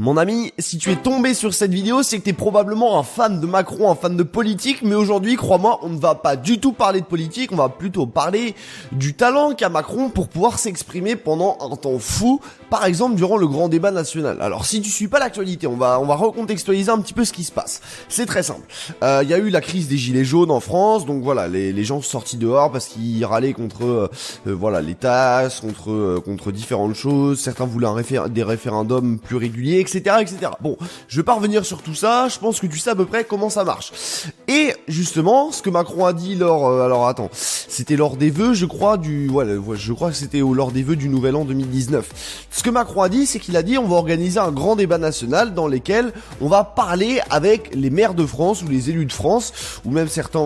Mon ami, si tu es tombé sur cette vidéo, c'est que tu es probablement un fan de Macron, un fan de politique, mais aujourd'hui, crois-moi, on ne va pas du tout parler de politique, on va plutôt parler du talent qu'a Macron pour pouvoir s'exprimer pendant un temps fou, par exemple durant le grand débat national. Alors si tu suis pas l'actualité, on va recontextualiser un petit peu ce qui se passe. C'est très simple. Il y a eu la crise des gilets jaunes en France, donc voilà, les gens sont sortis dehors parce qu'ils râlaient contre voilà, les taxes, contre différentes choses, certains voulaient des référendums plus réguliers, etc., etc. Bon, je vais pas revenir sur tout ça, je pense que tu sais à peu près comment ça marche. Et justement, ce que Macron a dit c'était lors des vœux, je crois que c'était lors des vœux du Nouvel An 2019. Ce que Macron a dit, c'est qu'il a dit on va organiser un grand débat national dans lequel on va parler avec les maires de France ou les élus de France ou même certains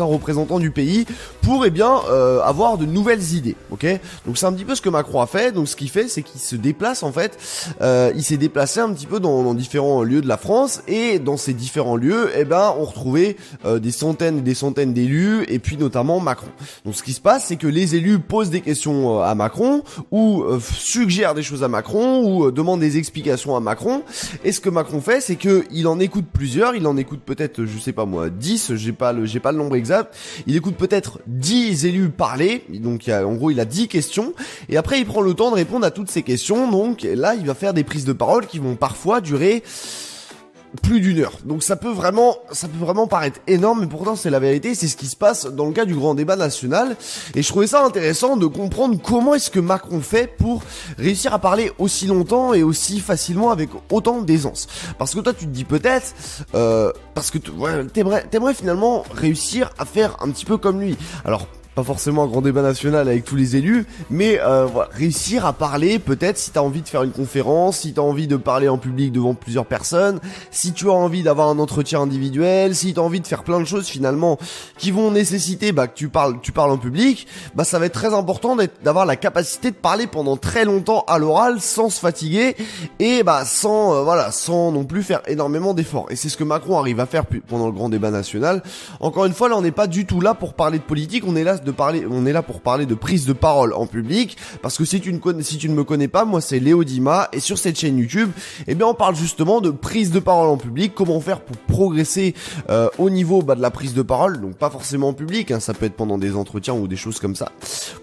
représentants du pays pour avoir de nouvelles idées. OK ? Donc c'est un petit peu ce que Macron a fait. Donc ce qu'il fait, c'est qu'il se déplace en fait, il s'est déplacé un petit peu dans différents lieux de la France et dans ces différents lieux, on retrouvait des centaines et des centaines d'élus et puis notamment Macron. Donc ce qui se passe, c'est que les élus posent des questions à Macron ou suggèrent des choses à Macron ou demandent des explications à Macron. Et ce que Macron fait, c'est que il en écoute plusieurs, il en écoute peut-être, je sais pas moi, 10, j'ai pas le nombre exact. Il écoute peut-être 10 élus parler. Donc en gros, il a 10 questions et après il prend le temps de répondre à toutes ces questions. Donc là, il va faire des prises de parole qui vont parfois durer plus d'une heure. Donc ça peut vraiment paraître énorme, mais pourtant c'est la vérité, c'est ce qui se passe dans le cas du grand débat national. Et je trouvais ça intéressant de comprendre comment est-ce que Macron fait pour réussir à parler aussi longtemps et aussi facilement avec autant d'aisance. Parce que toi tu te dis peut-être, parce que t'aimerais finalement réussir à faire un petit peu comme lui. Alors pas forcément un grand débat national avec tous les élus, mais réussir à parler, peut-être si t'as envie de faire une conférence, si t'as envie de parler en public devant plusieurs personnes, si tu as envie d'avoir un entretien individuel, si t'as envie de faire plein de choses finalement qui vont nécessiter que tu parles en public, ça va être très important d'avoir la capacité de parler pendant très longtemps à l'oral sans se fatiguer et sans non plus faire énormément d'efforts. Et c'est ce que Macron arrive à faire pendant le grand débat national. Encore une fois, là on n'est pas du tout là pour parler de politique, on est là pour parler de prise de parole en public, parce que si tu ne me connais pas, moi c'est Léo Dima, et sur cette chaîne YouTube, on parle justement de prise de parole en public, comment faire pour progresser au niveau de la prise de parole, donc pas forcément en public, ça peut être pendant des entretiens ou des choses comme ça,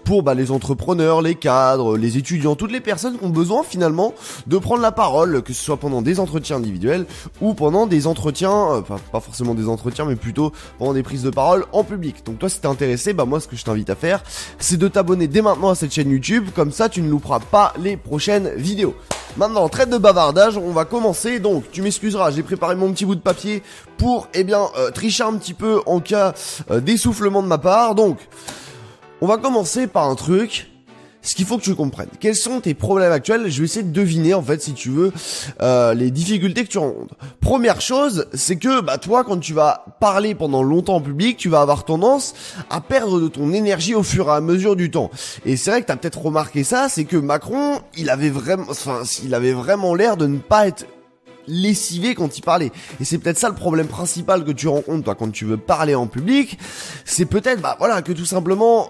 pour les entrepreneurs, les cadres, les étudiants, toutes les personnes qui ont besoin finalement de prendre la parole, que ce soit pendant des entretiens individuels ou pendant des entretiens, pas forcément des entretiens, mais plutôt pendant des prises de parole en public. Donc toi si t'es intéressé, moi ce que je t'invite à faire, c'est de t'abonner dès maintenant à cette chaîne YouTube, comme ça tu ne louperas pas les prochaines vidéos. Maintenant, trêve de bavardage, on va commencer. Donc tu m'excuseras, j'ai préparé mon petit bout de papier pour tricher un petit peu en cas d'essoufflement de ma part. Donc on va commencer par un truc. Ce qu'il faut que tu comprennes, quels sont tes problèmes actuels. Je vais essayer de deviner en fait, si tu veux, les difficultés que tu rencontres. Première chose, c'est que toi, quand tu vas parler pendant longtemps en public, tu vas avoir tendance à perdre de ton énergie au fur et à mesure du temps. Et c'est vrai que t'as peut-être remarqué ça, c'est que Macron, il avait vraiment l'air de ne pas être lessivé quand il parlait. Et c'est peut-être ça le problème principal que tu rencontres toi quand tu veux parler en public. C'est peut-être que tout simplement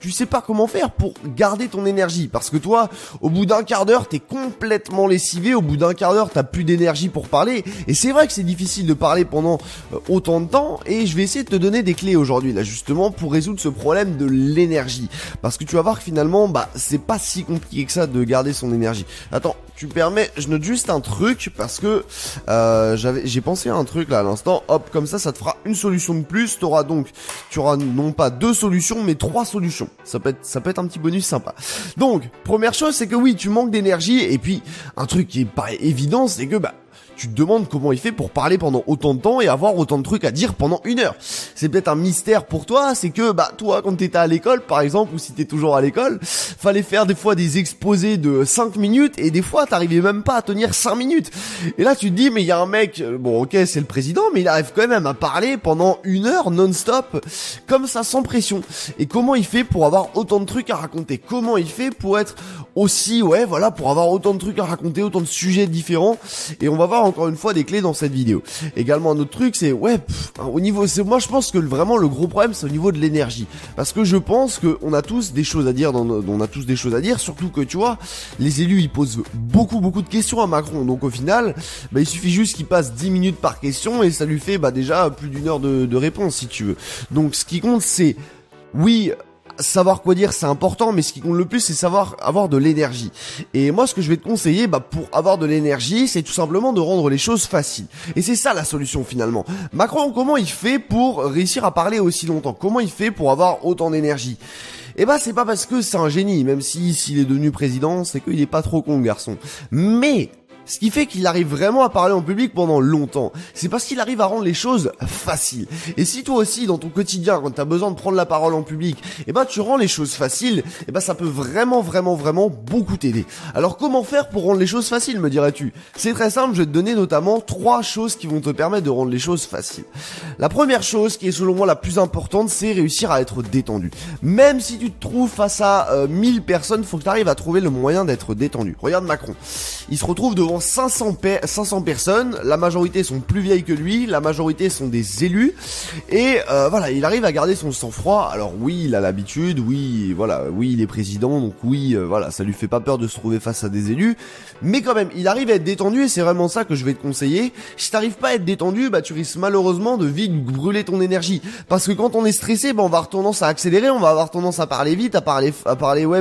tu sais pas comment faire pour garder ton énergie, parce que toi, au bout d'un quart d'heure, t'es complètement lessivé, au bout d'un quart d'heure, t'as plus d'énergie pour parler, et c'est vrai que c'est difficile de parler pendant autant de temps, et je vais essayer de te donner des clés aujourd'hui, là, justement, pour résoudre ce problème de l'énergie, parce que tu vas voir que finalement, c'est pas si compliqué que ça de garder son énergie. Attends, tu permets, je note juste un truc, parce que j'ai pensé à un truc là à l'instant, hop, comme ça te fera une solution de plus, tu auras non pas 2 solutions, mais 3 solutions. Ça peut être un petit bonus sympa. Donc, première chose, c'est que oui, tu manques d'énergie, et puis un truc qui paraît évident, c'est que tu te demandes comment il fait pour parler pendant autant de temps et avoir autant de trucs à dire pendant 1 heure. C'est peut-être un mystère pour toi, c'est que toi quand t'étais à l'école par exemple, ou si t'es toujours à l'école, fallait faire des fois des exposés de 5 minutes et des fois t'arrivais même pas à tenir 5 minutes. Et là tu te dis mais il y a un mec, bon ok c'est le président, mais il arrive quand même à parler pendant 1 heure non-stop, comme ça sans pression. Et comment il fait pour avoir autant de trucs à raconter? Comment il fait pour être aussi, pour avoir autant de trucs à raconter, autant de sujets différents? Et on va voir encore une fois des clés dans cette vidéo. Également un autre truc, c'est au niveau, moi je pense que vraiment le gros problème c'est au niveau de l'énergie, parce que je pense que on a tous des choses à dire, surtout que tu vois, les élus ils posent beaucoup de questions à Macron, donc au final, il suffit juste qu'il passe 10 minutes par question et ça lui fait déjà plus d'une heure de réponse si tu veux. Donc ce qui compte c'est, oui, savoir quoi dire c'est important, mais ce qui compte le plus c'est savoir avoir de l'énergie. Et moi ce que je vais te conseiller pour avoir de l'énergie, c'est tout simplement de rendre les choses faciles. Et c'est ça la solution finalement. Macron, comment il fait pour réussir à parler aussi longtemps? Comment il fait pour avoir autant d'énergie? C'est pas parce que c'est un génie, même s'il est devenu président, c'est qu'il est pas trop con le garçon. Mais ce qui fait qu'il arrive vraiment à parler en public pendant longtemps, c'est parce qu'il arrive à rendre les choses faciles. Et si toi aussi, dans ton quotidien, quand t'as besoin de prendre la parole en public, tu rends les choses faciles, ça peut vraiment beaucoup t'aider. Alors comment faire pour rendre les choses faciles, me dirais-tu? C'est très simple, je vais te donner notamment 3 choses qui vont te permettre de rendre les choses faciles. La première chose, qui est selon moi la plus importante, c'est réussir à être détendu. Même si tu te trouves face à 1000 personnes, faut que tu arrives à trouver le moyen d'être détendu. Regarde Macron, il se retrouve devant 500 personnes, la majorité sont plus vieilles que lui, la majorité sont des élus, et il arrive à garder son sang-froid. Alors oui, il a l'habitude, oui, il est président, donc oui, ça lui fait pas peur de se trouver face à des élus, mais quand même, il arrive à être détendu, et c'est vraiment ça que je vais te conseiller. Si t'arrives pas à être détendu, tu risques malheureusement de vite brûler ton énergie, parce que quand on est stressé, on va avoir tendance à accélérer, on va avoir tendance à parler vite, à parler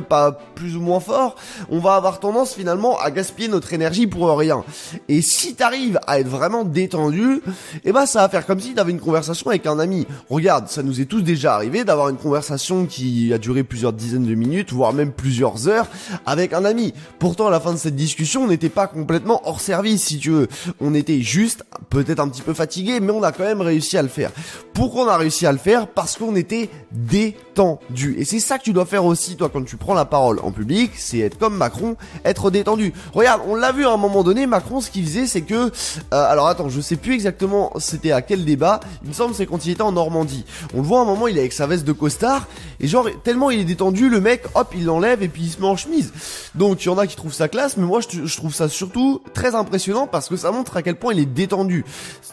pas plus ou moins fort, on va avoir tendance finalement à gaspiller notre énergie pour rien. Et si t'arrives à être vraiment détendu, ça va faire comme si t'avais une conversation avec un ami. Regarde, ça nous est tous déjà arrivé d'avoir une conversation qui a duré plusieurs dizaines de minutes, voire même plusieurs heures, avec un ami. Pourtant, à la fin de cette discussion, on n'était pas complètement hors service, si tu veux. On était juste, peut-être un petit peu fatigué, mais on a quand même réussi à le faire. Pourquoi on a réussi à le faire? Parce qu'on était détendu. Et c'est ça que tu dois faire aussi, toi, quand tu prends la parole en public, c'est être comme Macron, être détendu. Regarde, on l'a vu à un moment donné, Macron, ce qu'il faisait, c'est que, alors attends, je sais plus exactement c'était à quel débat, il me semble c'est quand il était en Normandie. On le voit à un moment, il est avec sa veste de costard, et genre, tellement il est détendu, le mec, hop, il l'enlève et puis il se met en chemise. Donc, il y en a qui trouvent ça classe, mais moi, je trouve ça surtout très impressionnant parce que ça montre à quel point il est détendu.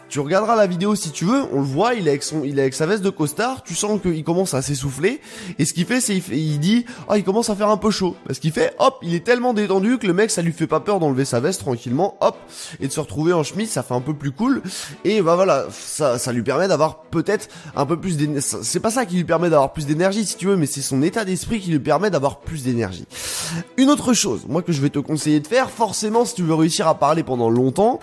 Tu regarderas la vidéo si tu veux, on le voit, il est avec sa veste de costard, tu sens qu'il commence à s'essouffler, et ce qu'il fait, c'est il dit, il commence à faire un peu chaud. Parce qu'il fait, hop, il est tellement détendu que le mec, ça lui fait pas peur d'enlever sa veste tranquillement, hop, et de se retrouver en chemise, ça fait un peu plus cool, et ça lui permet d'avoir peut-être un peu plus d'énergie. C'est pas ça qui lui permet d'avoir plus d'énergie si tu veux, mais c'est son état d'esprit qui lui permet d'avoir plus d'énergie. Une autre chose, moi que je vais te conseiller de faire, forcément si tu veux réussir à parler pendant longtemps,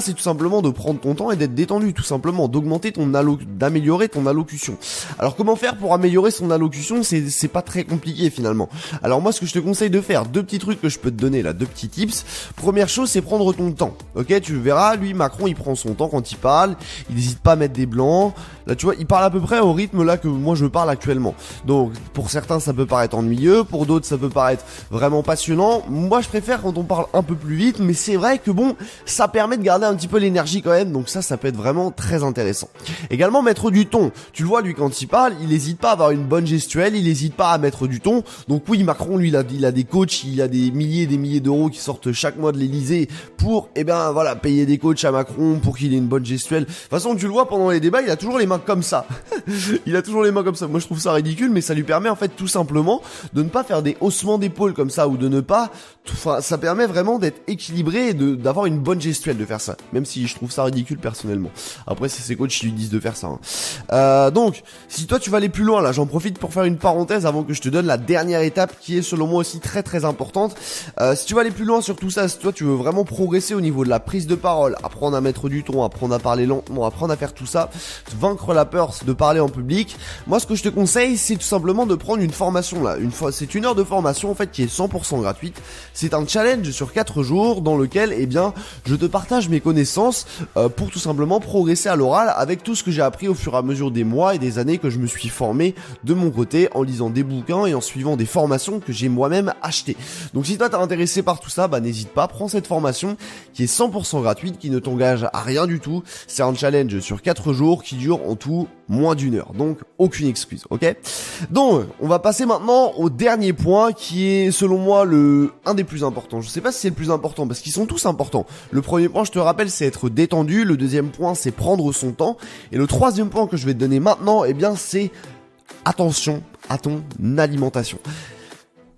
c'est tout simplement de prendre ton temps et d'être détendu, tout simplement, d'améliorer ton allocution. Alors comment faire pour améliorer son allocution? C'est pas très compliqué finalement. Alors moi ce que je te conseille de faire, 2 petits trucs que je peux te donner là, 2 petits tips. Première chose, c'est prendre ton temps. Ok, tu verras, lui Macron il prend son temps quand il parle, il n'hésite pas à mettre des blancs. Là tu vois, il parle à peu près au rythme là que moi je parle actuellement. Donc pour certains ça peut paraître ennuyeux, pour d'autres ça peut paraître vraiment passionnant. Moi je préfère quand on parle un peu plus vite, mais c'est vrai que ça permet de garder un petit peu l'énergie quand même, donc ça peut être vraiment très intéressant. Également mettre du ton. Tu le vois, lui quand il parle, il n'hésite pas à avoir une bonne gestuelle, il n'hésite pas à mettre du ton. Donc oui, Macron lui il a des coachs, il a des milliers et des milliers d'euros qui sortent chaque mois de l'Elysée pour payer des coachs à Macron pour qu'il ait une bonne gestuelle. De toute façon, tu le vois pendant les débats, il a toujours les mains comme ça. Il a toujours les mains comme ça. Moi je trouve ça ridicule, mais ça lui permet en fait tout simplement de ne pas faire des haussements d'épaule comme ça, ou de ne pas, ça permet vraiment d'être équilibré et d'avoir une bonne gestuelle de faire ça. Même si je trouve ça ridicule personnellement. Après c'est ses coachs qui lui disent de faire ça. Donc si toi tu vas aller plus loin là, j'en profite pour faire une parenthèse avant que je te donne la dernière étape qui est selon moi aussi très très importante. Si tu vas aller plus loin sur tout ça, si toi tu veux vraiment progresser au niveau de la prise de parole, apprendre à mettre du ton, apprendre à parler lentement, apprendre à faire tout ça, vaincre la peur de parler en public, moi ce que je te conseille c'est tout simplement de prendre une formation là. C'est une heure de formation en fait qui est 100% gratuite. C'est un challenge sur 4 jours dans lequel je te partage mes connaissances pour tout simplement progresser à l'oral avec tout ce que j'ai appris au fur et à mesure des mois et des années que je me suis formé de mon côté en lisant des bouquins et en suivant des formations que j'ai moi-même achetées. Donc si toi t'es intéressé par tout ça, bah n'hésite pas, prends cette formation qui est 100% gratuite, qui ne t'engage à rien du tout. C'est un challenge sur 4 jours qui dure en tout moins d'1 heure, donc aucune excuse, ok? Donc on va passer maintenant au dernier point qui est selon moi un des plus importants. Je sais pas si c'est le plus important parce qu'ils sont tous importants. Le premier point, je te rappelle, c'est être détendu. Le deuxième point, c'est prendre son temps. Et le troisième point que je vais te donner maintenant, eh bien c'est attention à ton alimentation.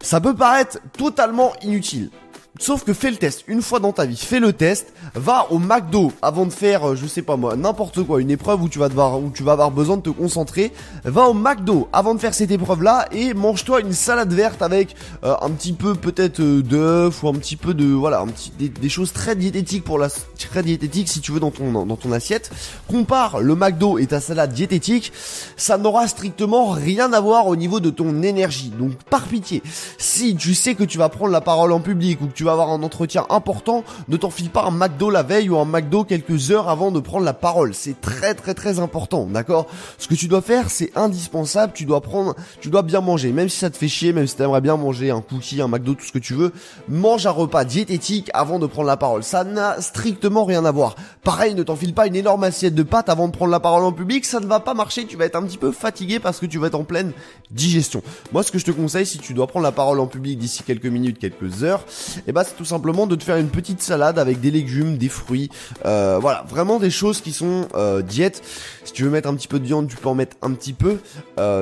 Ça peut paraître totalement inutile. Sauf que fais le test, une fois dans ta vie, fais le test, va au McDo avant de faire, je sais pas moi, n'importe quoi, une épreuve où tu vas avoir besoin de te concentrer, va au McDo avant de faire cette épreuve-là et mange-toi une salade verte avec un petit peu peut-être d'œuf ou un petit peu de, voilà, des choses très diététiques très diététiques si tu veux dans ton assiette. Compare le McDo et ta salade diététique, ça n'aura strictement rien à voir au niveau de ton énergie. Donc par pitié, si tu sais que tu vas prendre la parole en public ou que tu vas avoir un entretien important, ne t'enfile pas un McDo la veille ou un McDo quelques heures avant de prendre la parole. C'est très important, d'accord? Ce que tu dois faire, c'est indispensable, tu dois bien manger, même si ça te fait chier, même si t'aimerais bien manger un cookie, un McDo, tout ce que tu veux, mange un repas diététique avant de prendre la parole. Ça n'a strictement rien à voir. Pareil, ne t'enfile pas une énorme assiette de pâtes avant de prendre la parole en public, ça ne va pas marcher, tu vas être un petit peu fatigué parce que tu vas être en pleine digestion. Moi, ce que je te conseille, si tu dois prendre la parole en public d'ici quelques minutes, quelques heures, et bah c'est tout simplement de te faire une petite salade avec des légumes, des fruits, voilà, vraiment des choses qui sont diète. Si tu veux mettre un petit peu de viande, tu peux en mettre un petit peu,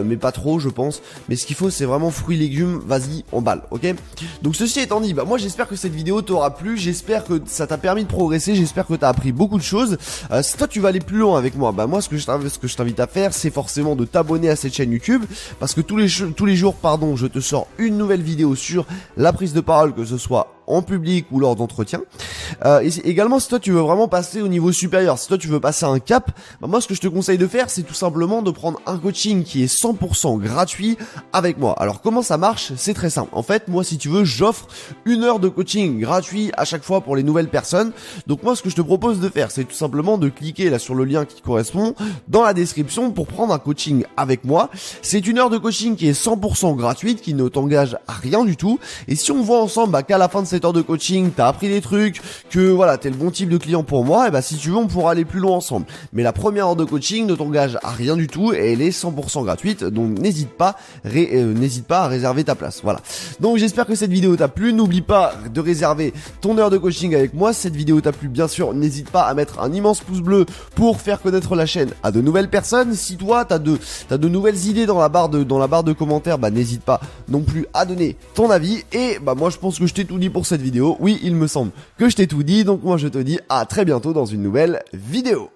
mais pas trop je pense. Mais ce qu'il faut c'est vraiment fruits, légumes, vas-y, emballe, ok? Donc ceci étant dit, bah moi j'espère que cette vidéo t'aura plu, j'espère que ça t'a permis de progresser, j'espère que t'as appris beaucoup de choses. Si toi tu vas aller plus loin avec moi, bah moi ce que je t'invite à faire c'est forcément de t'abonner à cette chaîne YouTube, parce que tous les jours, je te sors une nouvelle vidéo sur la prise de parole, que ce soit en public ou lors d'entretiens. Et également, si toi tu veux vraiment passer au niveau supérieur, si toi tu veux passer un cap, bah moi ce que je te conseille de faire, c'est tout simplement de prendre un coaching qui est 100% gratuit avec moi. Alors comment ça marche? C'est très simple. En fait, moi si tu veux, j'offre 1 heure de coaching gratuit à chaque fois pour les nouvelles personnes. Donc moi ce que je te propose de faire, c'est tout simplement de cliquer là sur le lien qui correspond dans la description pour prendre un coaching avec moi. C'est 1 heure de coaching qui est 100% gratuite, qui ne t'engage à rien du tout. Et si on voit ensemble bah, qu'à la fin de cette heure de coaching, t'as appris des trucs, que voilà, t'es le bon type de client pour moi, et bah si tu veux, on pourra aller plus loin ensemble. Mais la première heure de coaching ne t'engage à rien du tout et elle est 100% gratuite, donc n'hésite pas à réserver ta place. Voilà. Donc j'espère que cette vidéo t'a plu. N'oublie pas de réserver ton heure de coaching avec moi. Si cette vidéo t'a plu, bien sûr, n'hésite pas à mettre un immense pouce bleu pour faire connaître la chaîne à de nouvelles personnes. Si toi t'as de nouvelles idées dans la barre de commentaires, bah n'hésite pas non plus à donner ton avis. Et bah moi je pense que je t'ai tout dit pour cette vidéo. Oui, il me semble que je t'ai tout dit, donc moi je te dis à très bientôt dans une nouvelle vidéo.